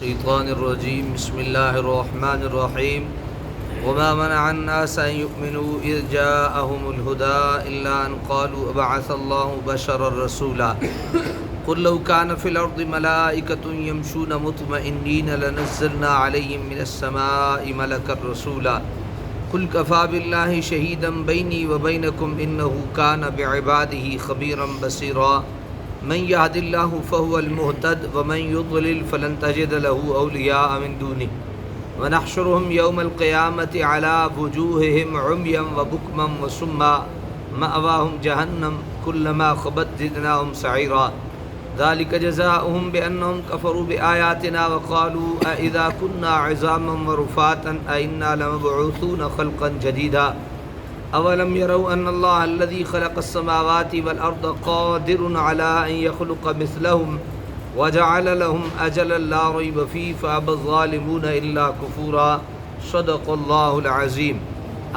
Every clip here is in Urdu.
الشيطان الرجيم بسم الله الرحمن الرحيم وما منع الناس أن يؤمنوا إذ جاءهم الهدى إلا أن قالوا أبعث الله بشرا رسولا قل لو كان في الأرض ملائكة يمشون مطمئنين لنزلنا عليهم من السماء ملكا رسولا قل كفى بالله شهيدا بيني وبينكم إنه كان بعباده خبيرا بصيرا من يهد الله فهو المهتد ومن يضلل فلن تجد له أولياء من دونه ونحشرهم يوم القيامة على وجوههم عميا وبكما وصما مأواهم جهنم كلما خبت زدناهم سعيرا ذلك جزاؤهم بأنهم كفروا بآياتنا وقالوا أإذا كنا عظاما ورفاتا أإنا لمبعوثون خلقا جديدا أولم يروا أن الله الذي خلق السماوات والأرض قادر على أن يخلق مثلهم وجعل لهم أجلا لا ريب فيه فأبى الظالمون إلا كفورا صدق اللہ العظیم۔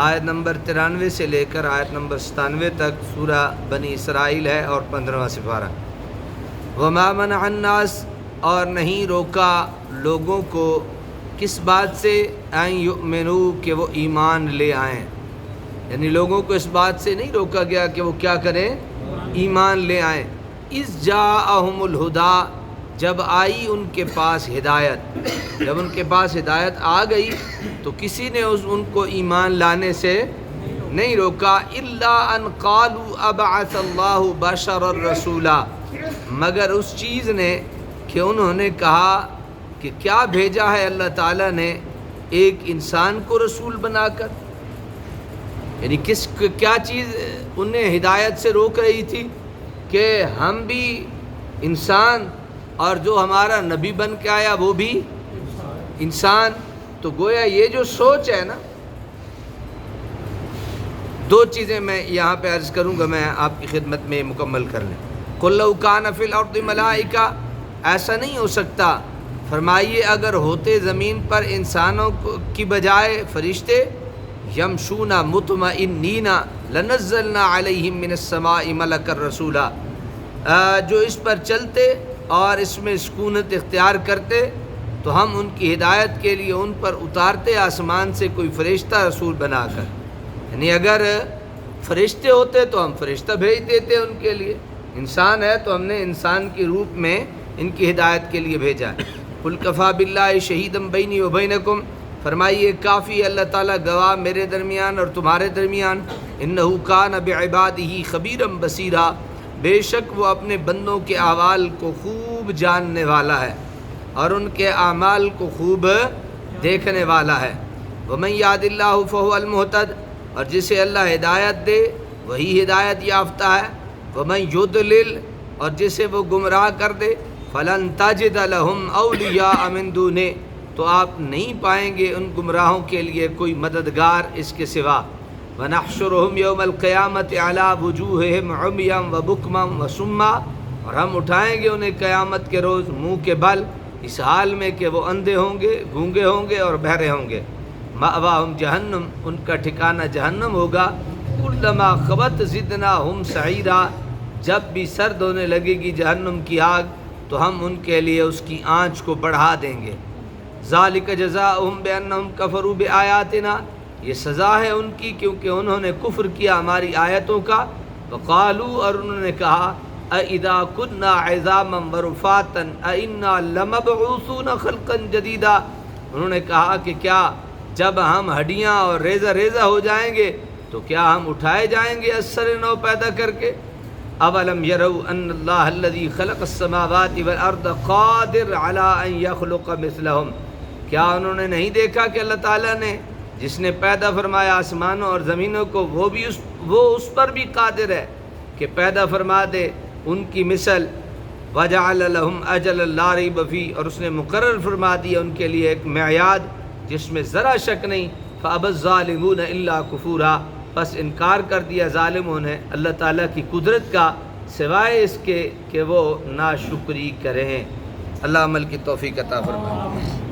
آیت نمبر 93 سے لے کر آیت نمبر 97 تک سورہ بنی اسرائیل ہے اور 15واں سپارہ۔ وما منع الناس، اور نہیں روکا لوگوں کو کس بات سے، ان یؤمنوا کہ وہ ایمان لے آئیں، یعنی لوگوں کو اس بات سے نہیں روکا گیا کہ وہ کیا کریں، ایمان لے آئیں۔ اذ جاءہم الہدی، جب آئی ان کے پاس ہدایت، جب ان کے پاس ہدایت آ گئی تو کسی نے ان کو ایمان لانے سے نہیں روکا۔ الا ان قالوا ابعث اللہ بشرا رسولا، مگر اس چیز نے کہ انہوں نے کہا کہ کیا بھیجا ہے اللہ تعالیٰ نے ایک انسان کو رسول بنا کر، یعنی کیا چیز انہیں ہدایت سے روک رہی تھی کہ ہم بھی انسان اور جو ہمارا نبی بن کے آیا وہ بھی انسان۔ تو گویا یہ جو سوچ ہے نا، دو چیزیں میں یہاں پہ عرض کروں گا، میں آپ کی خدمت میں مکمل کر لیں۔ قل لو کان فی الارض ملائکہ، ایسا نہیں ہو سکتا، فرمائیے اگر ہوتے زمین پر انسانوں کی بجائے فرشتے، یمشون مطمئنین لنزلنا علیہم من السماء ملکا رسولا، جو اس پر چلتے اور اس میں سکونت اختیار کرتے تو ہم ان کی ہدایت کے لیے ان پر اتارتے آسمان سے کوئی فرشتہ رسول بنا کر، یعنی اگر فرشتے ہوتے تو ہم فرشتہ بھیج دیتے ان کے لیے، انسان ہے تو ہم نے انسان کی روپ میں ان کی ہدایت کے لیے بھیجا ہے۔ قل کفی باللہ شہیدا بینی و بینکم، فرمائیے کافی اللہ تعالیٰ گواہ میرے درمیان اور تمہارے درمیان، انہ کان بعبادہ خبیرا بصیرا، بے شک وہ اپنے بندوں کے احوال کو خوب جاننے والا ہے اور ان کے اعمال کو خوب دیکھنے والا ہے۔ ومن یہد اللہ فہو المہتد، اور جسے اللہ ہدایت دے وہی ہدایت یافتہ ہے۔ ومن یضلل، اور جسے وہ گمراہ کر دے، فلن تجد لہم اولیاء من دونہ، تو آپ نہیں پائیں گے ان گمراہوں کے لیے کوئی مددگار اس کے سوا۔ وَنَحْشُرُهُمْ يَوْمَ الْقِيَامَةِ عَلَى وُجُوهِهِمْ عُمْيًا وَبُكْمًا وَصُمًّا، اور ہم اٹھائیں گے انہیں قیامت کے روز منہ کے بل، اس حال میں کہ وہ اندھے ہوں گے، گونگے ہوں گے اور بہرے ہوں گے۔ مأواہم جہنم، ان کا ٹھکانہ جہنم ہوگا۔ کلما خبت زدناہم سعیرا، جب بھی سرد ہونے لگے گی جہنم کی آگ تو ہم ان کے لیے اس کی آنچ کو بڑھا دیں گے۔ ذالک جزاؤہم بانہم کفروا بآیاتنا، یہ سزا ہے ان کی کیونکہ انہوں نے کفر کیا ہماری آیتوں کا۔ وقالوا، اور انہوں نے کہا، اذا كنا عظاما ورفاتا ائنا لمبعوثون خلقا جدیدا، انہوں نے کہا کہ کیا جب ہم ہڈیاں اور ریزہ ریزہ ہو جائیں گے تو کیا ہم اٹھائے جائیں گے از سر نو پیدا کر کے۔ اولم يروا ان اللہ الذي خلق السماوات والارض قادر على ان يخلق مثلهم، کیا انہوں نے نہیں دیکھا کہ اللہ تعالیٰ نے جس نے پیدا فرمایا آسمانوں اور زمینوں کو وہ اس پر بھی قادر ہے کہ پیدا فرما دے ان کی مثل۔ وجعل لهم اجلا لا ریب فیہ، اور اس نے مقرر فرما دیا ان کے لیے ایک میعاد جس میں ذرا شک نہیں۔ فابى الظالمون الا کفورا، بس انکار کر دیا ظالموں نے اللہ تعالیٰ کی قدرت کا سوائے اس کے کہ وہ ناشکری کریں۔ اللہ عمل کی توفیق عطا فرمائے۔